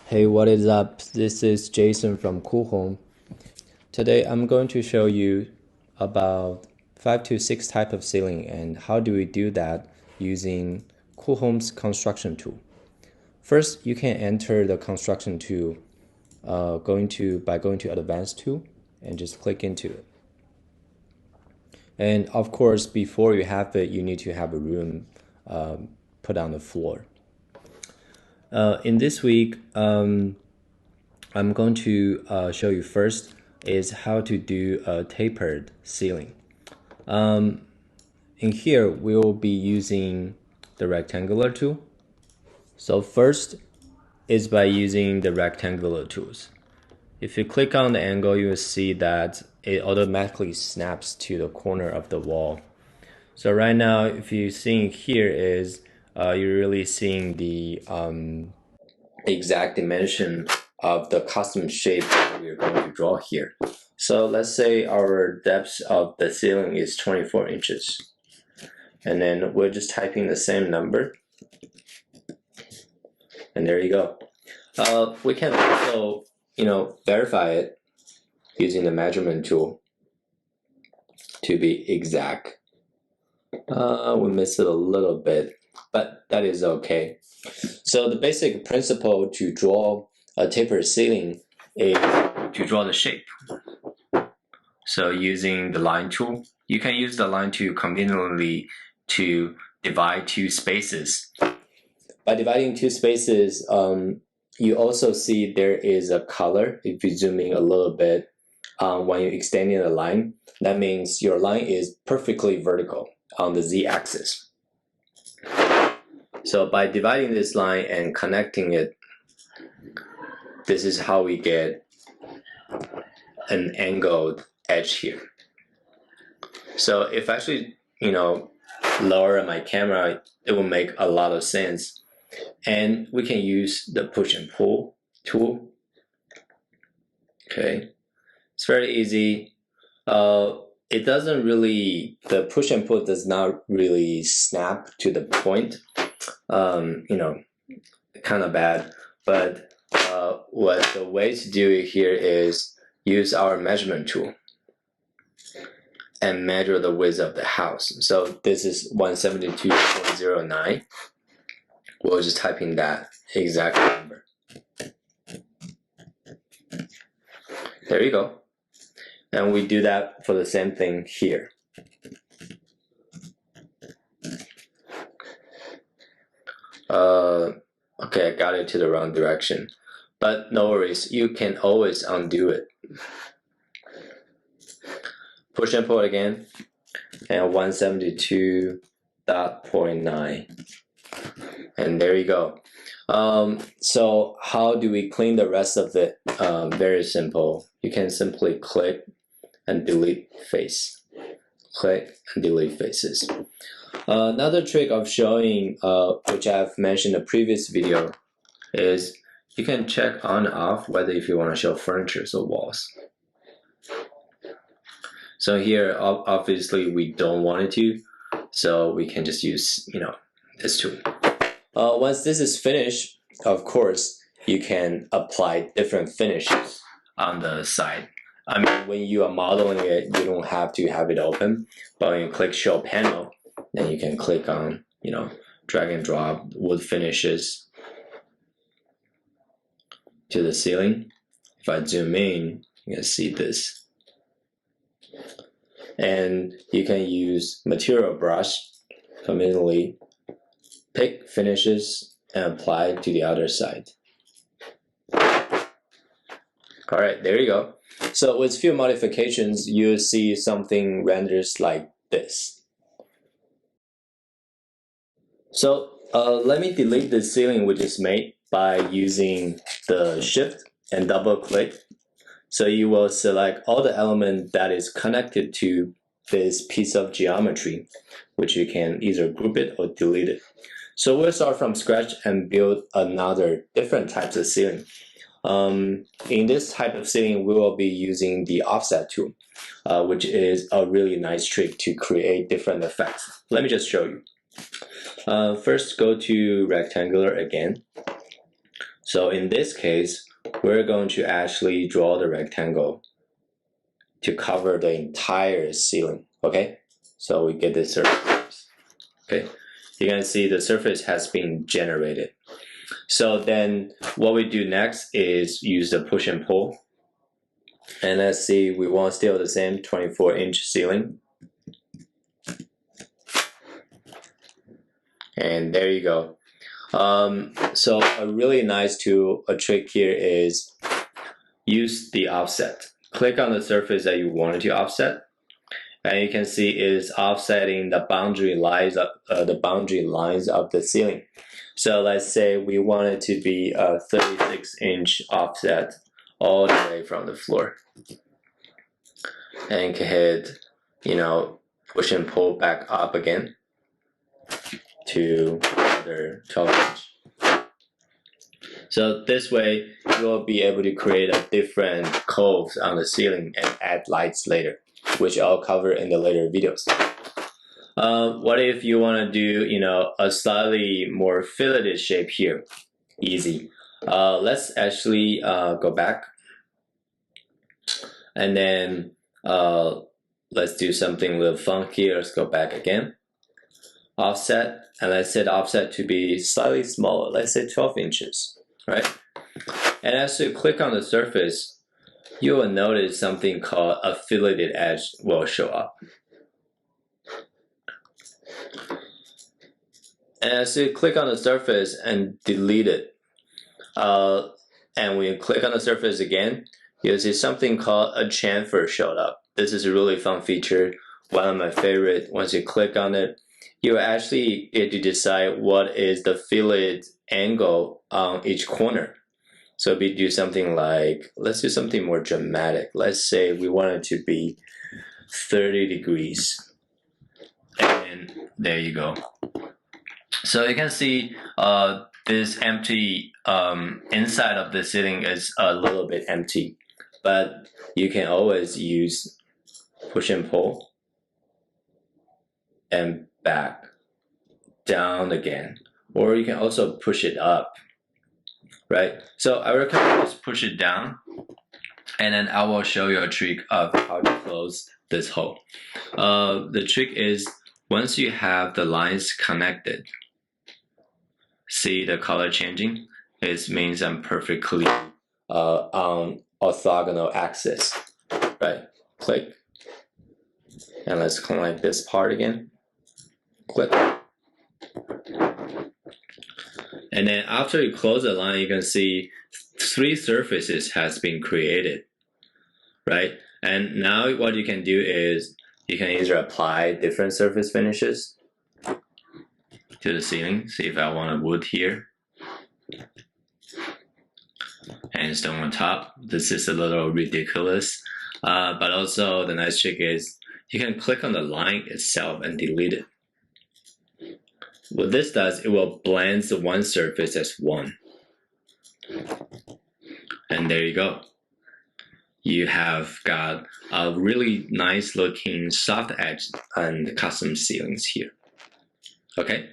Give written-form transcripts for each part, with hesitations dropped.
Hey, what is up? This is Jason from Coohom. Today I'm going to show you about 5 to 6 type of ceiling and how do we do that using Coohom's construction tool. First, you can enter the construction tool by going to advanced tool and just click into it. And of course, before you have it, you need to have a room put on the floor. In this week, I'm going to show you first is how to do a tapered ceiling. In here, we'll be using the rectangular tool. So first is by using the rectangular tools. If you click on the angle, you will see that it automatically snaps to the corner of the wall. So right now, if you're seeing here is you're really seeing the exact dimension of the custom shape that we're going to draw here. So let's say our depth of the ceiling is 24 inches. And then we're just typing the same number. And there you go. We can also, verify it using the measurement tool to be exact. We missed it a little bit, but that is okay. So the basic principle to draw a tapered ceiling is to draw the shape. So using the line tool, you can use the line tool conveniently to divide two spaces. By dividing two spaces, you also see there is a color. If you zoom in a little bit, when you're extending the line, that means your line is perfectly vertical on the z-axis. So by dividing this line and connecting it, this is how we get an angled edge here. So if I actually, lower my camera, it will make a lot of sense. And we can use the push and pull tool. Okay, it's very easy. It doesn't really, the push and pull does not really snap to the point. Kind of bad, but what the way to do it here is use our measurement tool and measure the width of the house. So this is 172.09. We'll just type in that exact number. There you go. And we do that for the same thing here. Okay, I got it to the wrong direction, but no worries, you can always undo it. Push and pull again, and 172.9, and there you go. So how do we clean the rest of it? Very simple. You can simply click and delete face. Click and delete faces. Another trick of showing, which I've mentioned in the previous video, is you can check on and off whether if you want to show furniture or walls. So here, obviously, we don't want it to, so we can just use, this tool. Once this is finished, of course, you can apply different finishes on the side. I mean, when you are modeling it, you don't have to have it open, but when you click Show Panel, then you can click on, drag and drop wood finishes to the ceiling. If I zoom in, you can see this. And you can use material brush, conveniently pick finishes and apply to the other side. All right, there you go. So with few modifications, you'll see something renders like this. So let me delete the ceiling we just made by using the Shift and double click. So you will select all the element that is connected to this piece of geometry, which you can either group it or delete it. So we'll start from scratch and build another different types of ceiling. In this type of ceiling, we will be using the offset tool, which is a really nice trick to create different effects. Let me just show you. First, go to rectangular again. So in this case, we're going to actually draw the rectangle to cover the entire ceiling, okay? So we get this surface, okay? You can see the surface has been generated. So then what we do next is use the push and pull. And let's see, we want still the same 24-inch ceiling. And there you go. So a really nice tool, a trick here is use the offset. Click on the surface that you wanted to offset, and you can see it's offsetting the boundary lines of the ceiling. So let's say we want it to be a 36-inch offset all the way from the floor, and can hit, push and pull back up again to another 12-inch. So this way, you'll be able to create a different curves on the ceiling and add lights later, which I'll cover in the later videos. What if you want to do, a slightly more filleted shape here? Easy. Let's actually go back, and then let's do something a little funky. Let's go back again. Offset, and let's set offset to be slightly smaller. Let's say 12 inches, right? And as you click on the surface, you will notice something called a filleted edge will show up. And as you click on the surface and delete it, and when you click on the surface again, you'll see something called a chamfer showed up. This is a really fun feature, one of my favorite. Once you click on it, you actually get to decide what is the fillet angle on each corner. So if we do something like, let's do something more dramatic. Let's say we want it to be 30 degrees. And there you go. So you can see this empty inside of the ceiling is a little bit empty. But you can always use push and pull and back, down again. Or you can also push it up. Right, so I recommend just push it down, and then I will show you a trick of how to close this hole. The trick is once you have the lines connected, see the color changing? It means I'm perfectly on orthogonal axis. Right, click, and let's connect this part again. Click. And then after you close the line, you can see 3 surfaces has been created, right? And now what you can do is you can either apply different surface finishes to the ceiling. See if I want a wood here and stone on top. This is a little ridiculous, but also the nice trick is you can click on the line itself and delete it. What this does, it will blend the one surface as one. And there you go. You have got a really nice looking soft edge and custom ceilings here. Okay.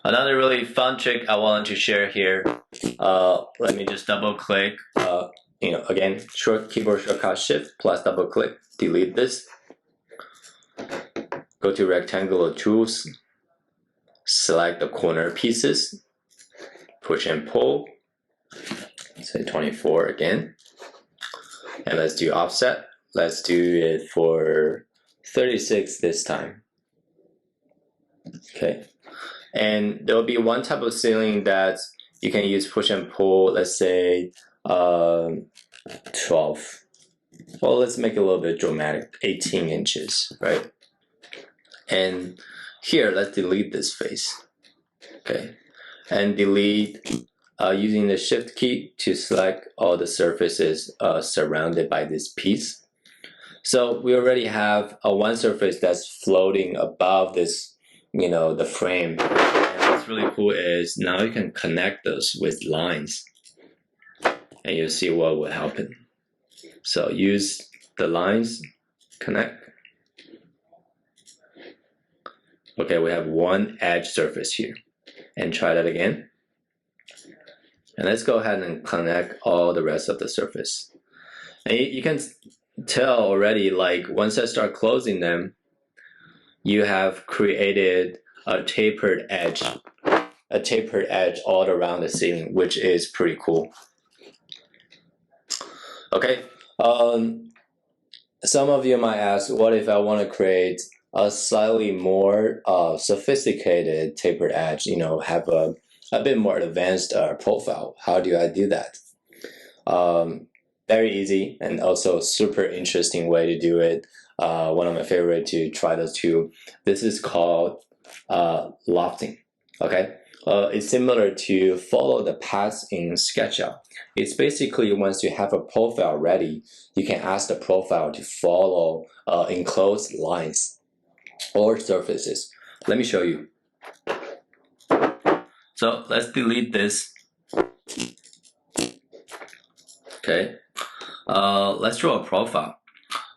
Another really fun trick I wanted to share here. Let me just double click. Again, keyboard shortcut Shift plus double click. Delete this. Go to rectangular tools, select the corner pieces, push and pull, say 24 again, and let's do offset. Let's do it for 36 this time. Okay, and there will be one type of ceiling that you can use push and pull, let's say 12. Well, let's make it a little bit dramatic, 18 inches, right? And here, let's delete this face, okay? And delete using the Shift key to select all the surfaces surrounded by this piece. So we already have one surface that's floating above this, the frame. And what's really cool is now you can connect those with lines, and you'll see what will happen. So use the lines, connect. Okay, we have one edge surface here. And try that again. And let's go ahead and connect all the rest of the surface. And you can tell already, like once I start closing them, you have created a tapered edge all around the ceiling, which is pretty cool. Okay, some of you might ask, what if I want to create a slightly more sophisticated tapered edge, you know, have a bit more advanced profile? How do I do that? Very easy and also super interesting way to do it. One of my favorite to try those two. This is called lofting. Okay, it's similar to follow the paths in SketchUp. It's basically once you have a profile ready, you can ask the profile to follow enclosed lines or surfaces. Let me show you. So let's delete this. Okay, let's draw a profile.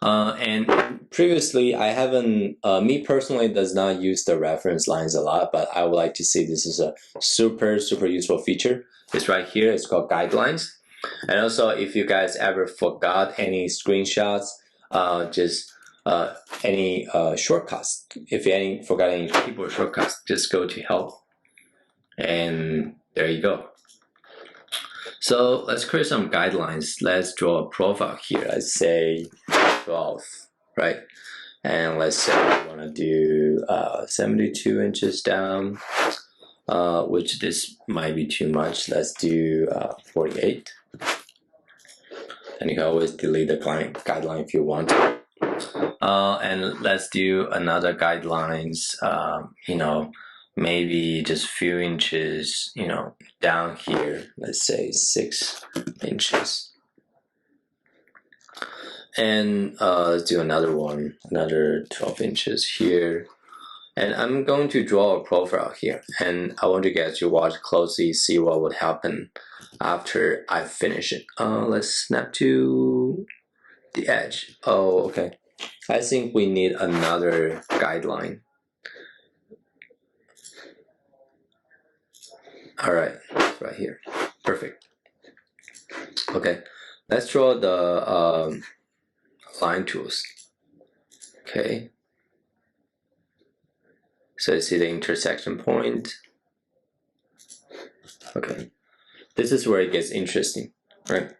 And previously, I haven't, me personally does not use the reference lines a lot, but I would like to say this is a super useful feature. It's right here, it's called guidelines. And also, if you guys ever forgot any screenshots, any shortcuts, if you forgot any keyboard shortcuts, just go to help. And there you go. So let's create some guidelines. Let's draw a profile here. Let's say 12, right? And let's say we want to do 72 inches down, which this might be too much. Let's do 48. And you can always delete the guideline if you want. And let's do another guidelines, you know, maybe just a few inches, you know, down here, let's say 6 inches. And let's do another one, another 12 inches here. And I'm going to draw a profile here. And I want you guys to watch closely, see what would happen after I finish it. Let's snap to the edge. Oh, okay. I think we need another guideline. All right, right here. Perfect. Okay, let's draw the line tools. Okay. So you see the intersection point. Okay. This is where it gets interesting, right?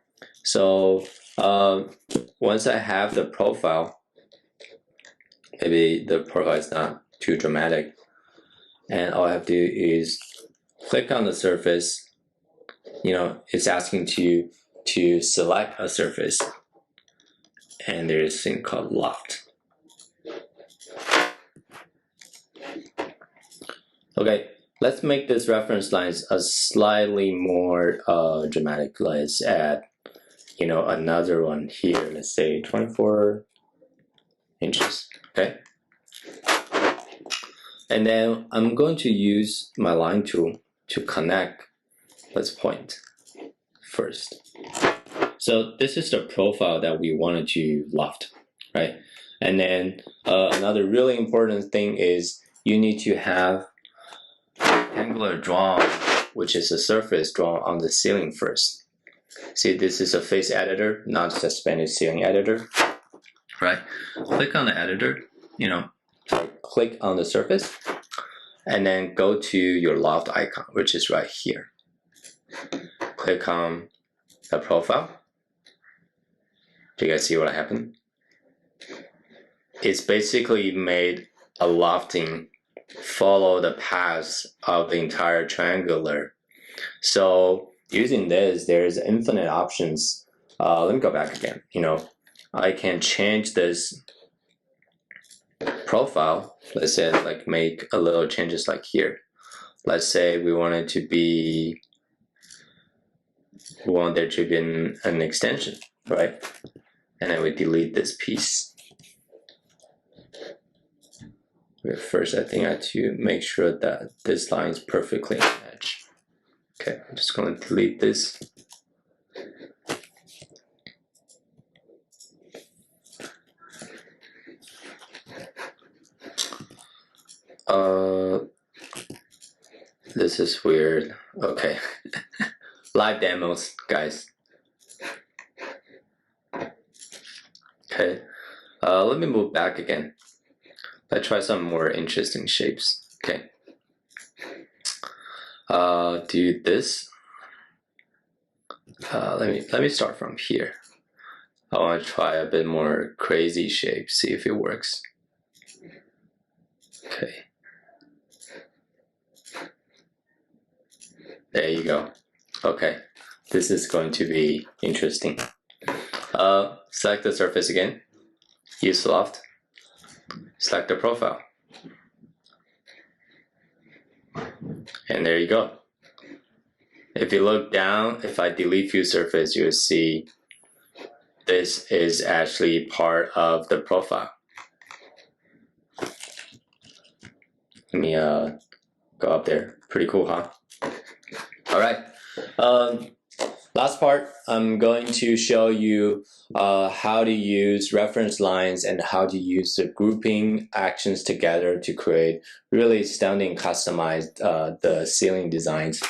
So once I have the profile, maybe the profile is not too dramatic, and all I have to do is click on the surface. You know, it's asking to select a surface, and there's a thing called loft. Okay, let's make this reference lines a slightly more dramatic. Let's add, you know, another one here. Let's say 24 inches. Okay. And then I'm going to use my line tool to connect this point first. So this is the profile that we wanted to loft, right? And then another really important thing is you need to have rectangular drawn, which is a surface drawn on the ceiling first. See, this is a face editor, not suspended ceiling editor, right? Click on the editor, you know, click on the surface, and then go to your loft icon, which is right here. Click on the profile. Do you guys see what happened? It's basically made a lofting follow the paths of the entire triangular. So using this, there's infinite options. Let me go back again. You know, I can change this profile. Let's say like make a little changes like here. Let's say we want it to be, we want there to be an extension, right? And then we delete this piece. First, I think I have to make sure that this line is perfectly on edge. Okay, I'm just going to delete this. This is weird. Okay. live demos, guys. Okay, let me move back again. Let's try some more interesting shapes. Okay, do this. Let me start from here. I want to try a bit more crazy shape, see if it works. Okay. There you go. Okay, this is going to be interesting. Select the surface again. Use Loft. Select the profile. And there you go. If you look down, if I delete view surface, you'll see this is actually part of the profile. Let me go up there. Pretty cool, huh? All right. Last part, I'm going to show you how to use reference lines and how to use the grouping actions together to create really stunning customized the ceiling designs.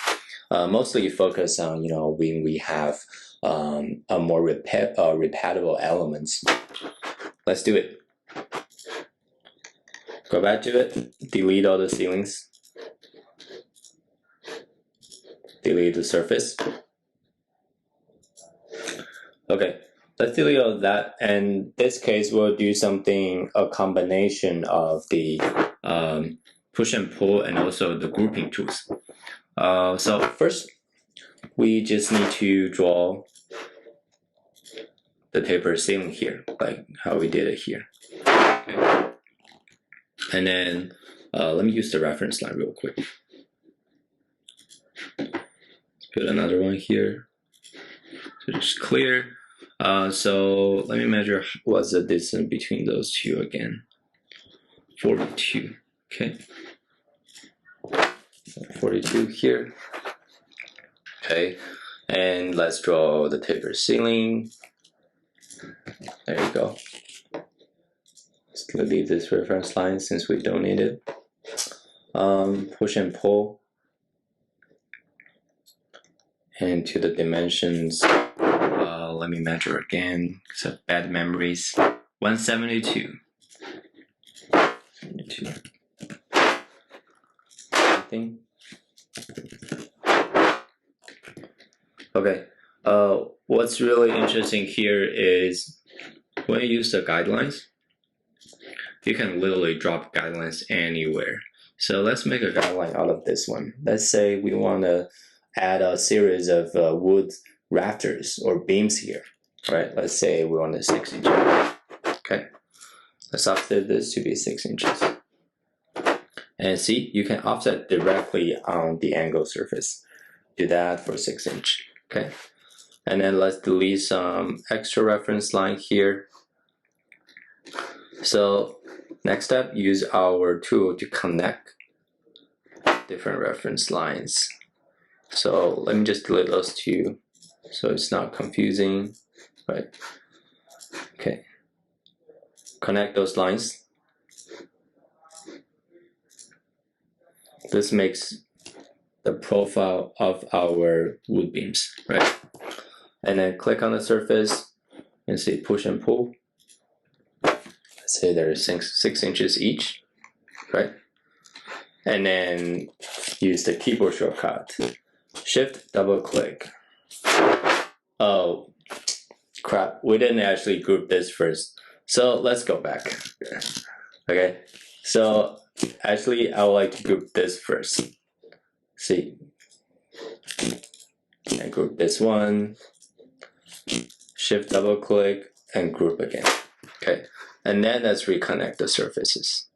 Mostly focus on when we have a more repeatable elements. Let's do it. Go back to it. Delete all the ceilings. Delete the surface. Okay, let's delete all that. And this case, we'll do a combination of the push and pull and also the grouping tools. So first, we just need to draw the taper ceiling here, like how we did it here. Okay. And then let me use the reference line real quick. Let's put another one here. So just clear. So let me measure what's the distance between those two again. 42. Okay. 42 here. Okay. And let's draw the taper ceiling. There you go. Let's delete this reference line since we don't need it. Push and pull. And to the dimensions, let me measure again because of bad memories. 172. 72. Anything? Okay. What's really interesting here is when you use the guidelines, you can literally drop guidelines anywhere. So let's make a guideline out of this one. Let's say we want to add a series of wood rafters or beams here, right? Let's say we want a 6 inch. Okay, let's offset this to be 6 inches. And see, you can offset directly on the angle surface. Do that for 6 inch. Okay, and then let's delete some extra reference line here. So next step, use our tool to connect different reference lines. So let me just delete those two so it's not confusing, right? Okay, connect those lines. This makes the profile of our wood beams, right? And then click on the surface and say push and pull. Let's say they're 6 inches each, right? And then use the keyboard shortcut. Shift, double click. Oh, crap, we didn't actually group this first. So let's go back. Okay, so actually I would like to group this first. See, and group this one. Shift, double click, and group again. Okay, and then let's reconnect the surfaces.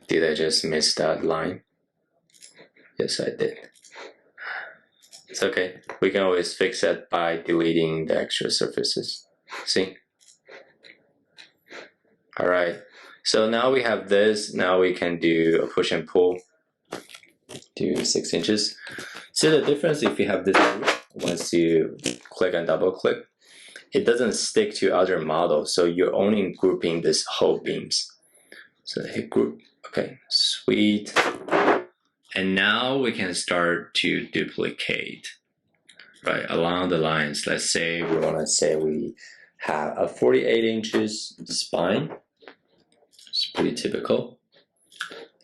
Did I just miss that line? Yes, I did. It's okay. We can always fix it by deleting the extra surfaces. See? All right. So now we have this. Now we can do a push and pull. Do 6 inches. See the difference if you have this once you click and double click. it doesn't stick to other models, so you're only grouping this whole beams. So hit group. Okay, sweet. And now we can start to duplicate, right, along the lines. Let's say we want to say we have a 48 inches spine. It's pretty typical.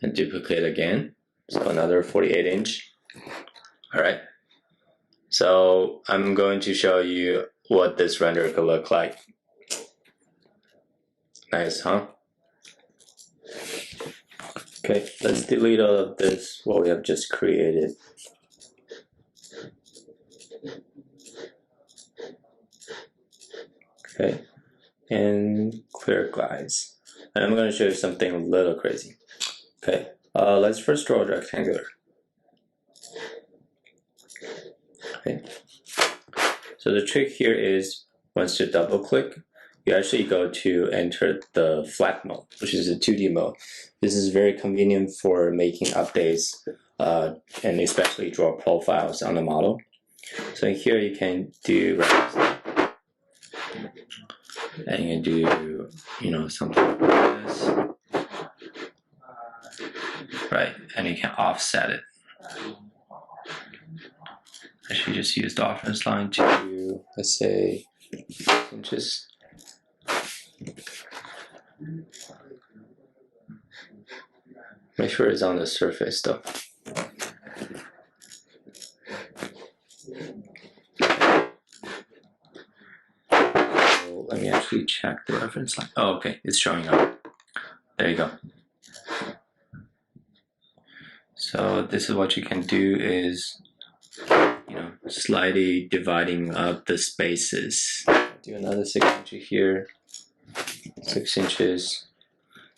And duplicate again. So another 48 inch. All right. So I'm going to show you what this render could look like. Nice, huh? Okay, let's delete all of this, what we have just created. Okay, and clear guys. And I'm going to show you something a little crazy. Okay, let's first draw a rectangular. Okay, so the trick here is once you double click, you actually go to enter the flat mode, which is a 2D mode. This is very convenient for making updates and especially draw profiles on the model. So here you can do and you can do, you know, something like this, right? And you can offset it. I should just use the reference line to, let's say, inches. Make sure it's on the surface though. So let me actually check the reference line. Oh, okay, it's showing up. There you go. So this is what you can do is, you know, slightly dividing up the spaces. Do another 6 inches here, 6 inches.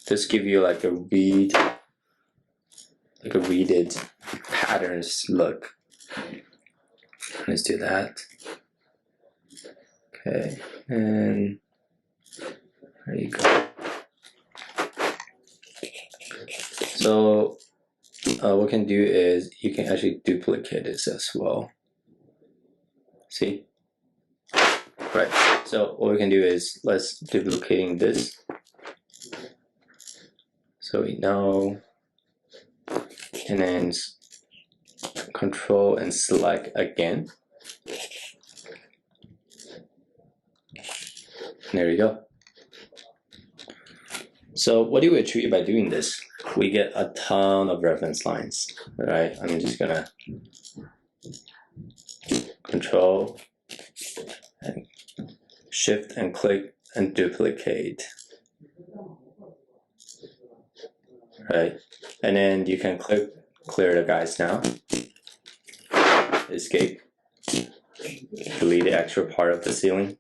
Just give you like a reeded patterns look. Let's do that. Okay, and there you go. So what we can do is you can actually duplicate this as well. See? Right. So what we can do is let's duplicating this. So we know, and then control and select again. There you go. So what do we achieve by doing this? We get a ton of reference lines, right? I'm just gonna control and shift and click and duplicate, right? And then you can click clear the guys now, escape, delete the extra part of the ceiling,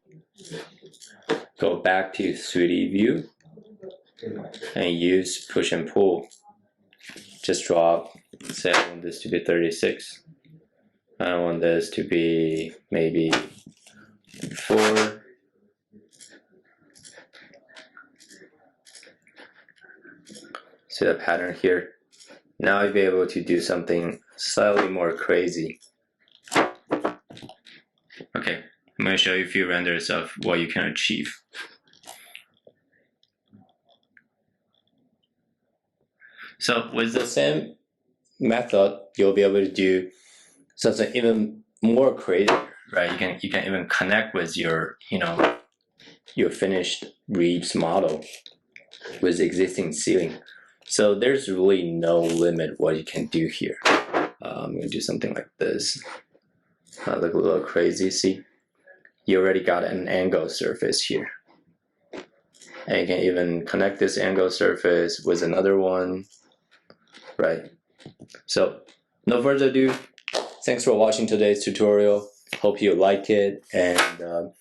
go back to 3D view, and use push and pull. Just drop, say I want this to be 36. I want this to be maybe 4. See the pattern here? Now you'll be able to do something slightly more crazy. Okay, I'm going to show you a few renders of what you can achieve. So with the same method, you'll be able to do something even more creative, right? You can even connect with your, you know, your finished Reeves model with existing ceiling. So there's really no limit what you can do here. I'm going to do something like this. Look a little crazy. See, you already got an angle surface here. And you can even connect this angle surface with another one, right? So no further ado, thanks for watching today's tutorial. Hope you like it, and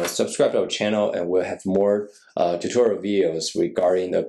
subscribe to our channel, and we'll have more tutorial videos regarding the